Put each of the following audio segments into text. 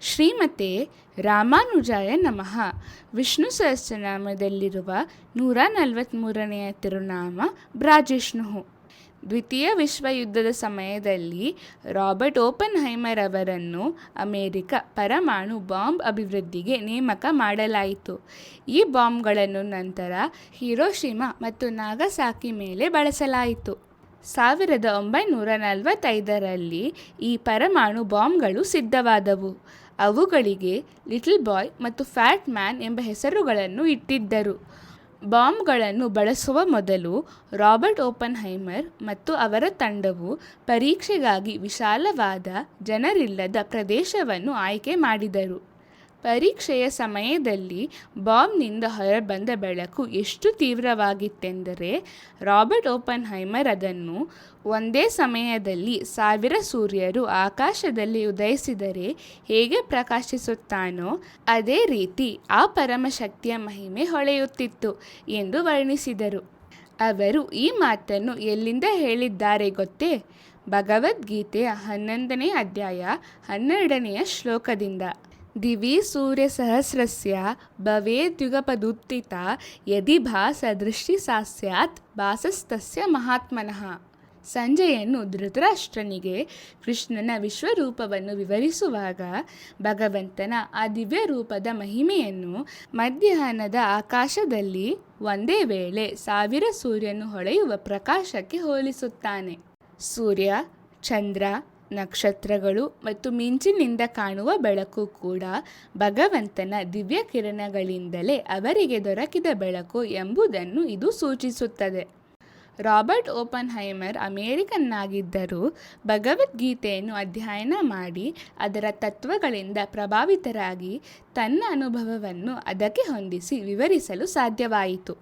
ಶ್ರೀಮತೆ ರಾಮಾನುಜಾಯ ನಮಃ. ವಿಷ್ಣು ಸಹಸ್ರನಾಮದಲ್ಲಿರುವ 143ನೆಯ ತಿರುನಾಮ ಬ್ರಾಜಿಷ್ಣು. ದ್ವಿತೀಯ ವಿಶ್ವಯುದ್ಧದ ಸಮಯದಲ್ಲಿ ರಾಬರ್ಟ್ ಓಪನ್ಹೈಮರ್ ಅವರನ್ನು ಅಮೆರಿಕ ಪರಮಾಣು ಬಾಂಬ್ ಅಭಿವೃದ್ಧಿಗೆ ನೇಮಕ ಮಾಡಲಾಯಿತು. ಈ ಬಾಂಬ್ಗಳನ್ನು ನಂತರ ಹಿರೋಶಿಮಾ ಮತ್ತು ನಾಗಸಾಕಿ ಮೇಲೆ ಬಳಸಲಾಯಿತು. 1945ರಲ್ಲಿ ಈ ಪರಮಾಣು ಬಾಂಬ್ಗಳು ಸಿದ್ಧವಾದವು. ಅವುಗಳಿಗೆ ಲಿಟಲ್ ಬಾಯ್ ಮತ್ತು ಫ್ಯಾಟ್ ಮ್ಯಾನ್ ಎಂಬ ಹೆಸರುಗಳನ್ನು ಇಟ್ಟಿದ್ದರು. ಬಾಂಬ್ಗಳನ್ನು ಬಳಸುವ ಮೊದಲು ರಾಬರ್ಟ್ ಓಪನ್ಹೈಮರ್ ಮತ್ತು ಅವರ ತಂಡವು ಪರೀಕ್ಷೆಗಾಗಿ ವಿಶಾಲವಾದ ಜನರಿಲ್ಲದ ಪ್ರದೇಶವನ್ನು ಆಯ್ಕೆ ಮಾಡಿದರು. ಪರೀಕ್ಷೆಯ ಸಮಯದಲ್ಲಿ ಬಾಂಬ್ನಿಂದ ಹೊರಬಂದ ಬೆಳಕು ಎಷ್ಟು ತೀವ್ರವಾಗಿತ್ತೆಂದರೆ ರಾಬರ್ಟ್ ಓಪನ್ಹೈಮರ್ ಅದನ್ನು ಒಂದೇ ಸಮಯದಲ್ಲಿ 1000 ಸೂರ್ಯರು ಆಕಾಶದಲ್ಲಿ ಉದಯಿಸಿದರೆ ಹೇಗೆ ಪ್ರಕಾಶಿಸುತ್ತಾನೋ ಅದೇ ರೀತಿ ಆ ಪರಮಶಕ್ತಿಯ ಮಹಿಮೆ ಹೊಳೆಯುತ್ತಿತ್ತು ಎಂದು ವರ್ಣಿಸಿದರು. ಅವರು ಈ ಮಾತನ್ನು ಎಲ್ಲಿಂದ ಹೇಳಿದ್ದಾರೆ ಗೊತ್ತೇ? ಭಗವದ್ಗೀತೆಯ 11ನೇ ಅಧ್ಯಾಯ 12ನೆಯ ಶ್ಲೋಕದಿಂದ. ದಿವಿ ಸೂರ್ಯ ಸಹಸ್ರಸ್ಯ ಭವೇದ್ಯುಗಪದುತ್ಥಿತಾ ಯದಿ ಭಾಸದೃಷ್ಟಿ ಸಾ ಸ್ಯಾತ್ ಭಾಸಸ್ತಸ್ಯ ಮಹಾತ್ಮನಃ. ಸಂಜಯನು ಧೃತರಾಷ್ಟ್ರನಿಗೆ ಕೃಷ್ಣನ ವಿಶ್ವರೂಪವನ್ನು ವಿವರಿಸುವಾಗ ಭಗವಂತನ ಆ ದಿವ್ಯ ರೂಪದ ಮಹಿಮೆಯನ್ನು ಮಧ್ಯಾಹ್ನದ ಆಕಾಶದಲ್ಲಿ ಒಂದೇ ವೇಳೆ 1000 ಸೂರ್ಯನು ಹೊಳೆಯುವ ಪ್ರಕಾಶಕ್ಕೆ ಹೋಲಿಸುತ್ತಾನೆ. ಸೂರ್ಯ, ಚಂದ್ರ, ನಕ್ಷತ್ರಗಳು ಮತ್ತು ಮಿಂಚಿನಿಂದ ಕಾಣುವ ಬೆಳಕು ಕೂಡ ಭಗವಂತನ ದಿವ್ಯ ಕಿರಣಗಳಿಂದಲೇ ಅವರಿಗೆ ದೊರಕಿದ ಬೆಳಕು ಎಂಬುದನ್ನು ಇದು ಸೂಚಿಸುತ್ತದೆ. ರಾಬರ್ಟ್ ಓಪನ್ಹೈಮರ್ ಅಮೇರಿಕನ್ನಾಗಿದ್ದರೂ ಭಗವದ್ಗೀತೆಯನ್ನು ಅಧ್ಯಯನ ಮಾಡಿ ಅದರ ತತ್ವಗಳಿಂದ ಪ್ರಭಾವಿತರಾಗಿ ತನ್ನ ಅನುಭವವನ್ನು ಅದಕ್ಕೆ ಹೊಂದಿಸಿ ವಿವರಿಸಲು ಸಾಧ್ಯವಾಯಿತು.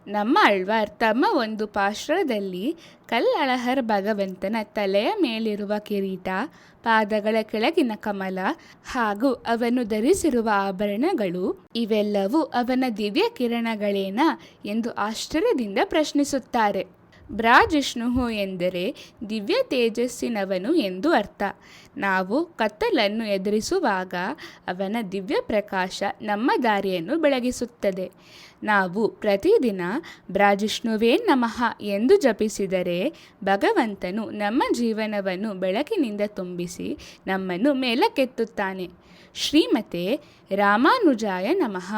ನಮ್ಮ ಆಳ್ವಾರ್ ತಮ್ಮ ಒಂದು ಪಾಶ್ರದಲ್ಲಿ ಕಲ್ಲಳಹರ್ ಭಗವಂತನ ತಲೆಯ ಮೇಲಿರುವ ಕಿರೀಟ, ಪಾದಗಳ ಕೆಳಗಿನ ಕಮಲ ಹಾಗೂ ಅವನು ಧರಿಸಿರುವ ಆಭರಣಗಳು ಇವೆಲ್ಲವೂ ಅವನ ದಿವ್ಯ ಕಿರಣಗಳೇನಾ ಎಂದು ಆಶ್ಚರ್ಯದಿಂದ ಪ್ರಶ್ನಿಸುತ್ತಾರೆ. ಬ್ರಾಜಿಷ್ಣು ಎಂದರೆ ದಿವ್ಯ ತೇಜಸ್ಸಿನವನು ಎಂದು ಅರ್ಥ. ನಾವು ಕತ್ತಲನ್ನು ಎದುರಿಸುವಾಗ ಅವನ ದಿವ್ಯ ಪ್ರಕಾಶ ನಮ್ಮ ದಾರಿಯನ್ನು ಬೆಳಗಿಸುತ್ತದೆ. ನಾವು ಪ್ರತಿದಿನ ಬ್ರಾಜಿಷ್ಣುವೇ ನಮಃ ಎಂದು ಜಪಿಸಿದರೆ ಭಗವಂತನು ನಮ್ಮ ಜೀವನವನ್ನು ಬೆಳಕಿನಿಂದ ತುಂಬಿಸಿ ನಮ್ಮನ್ನು ಮೇಲಕ್ಕೆತ್ತುತ್ತಾನೆ. ಶ್ರೀಮತೆ ರಾಮಾನುಜಾಯ ನಮಃ.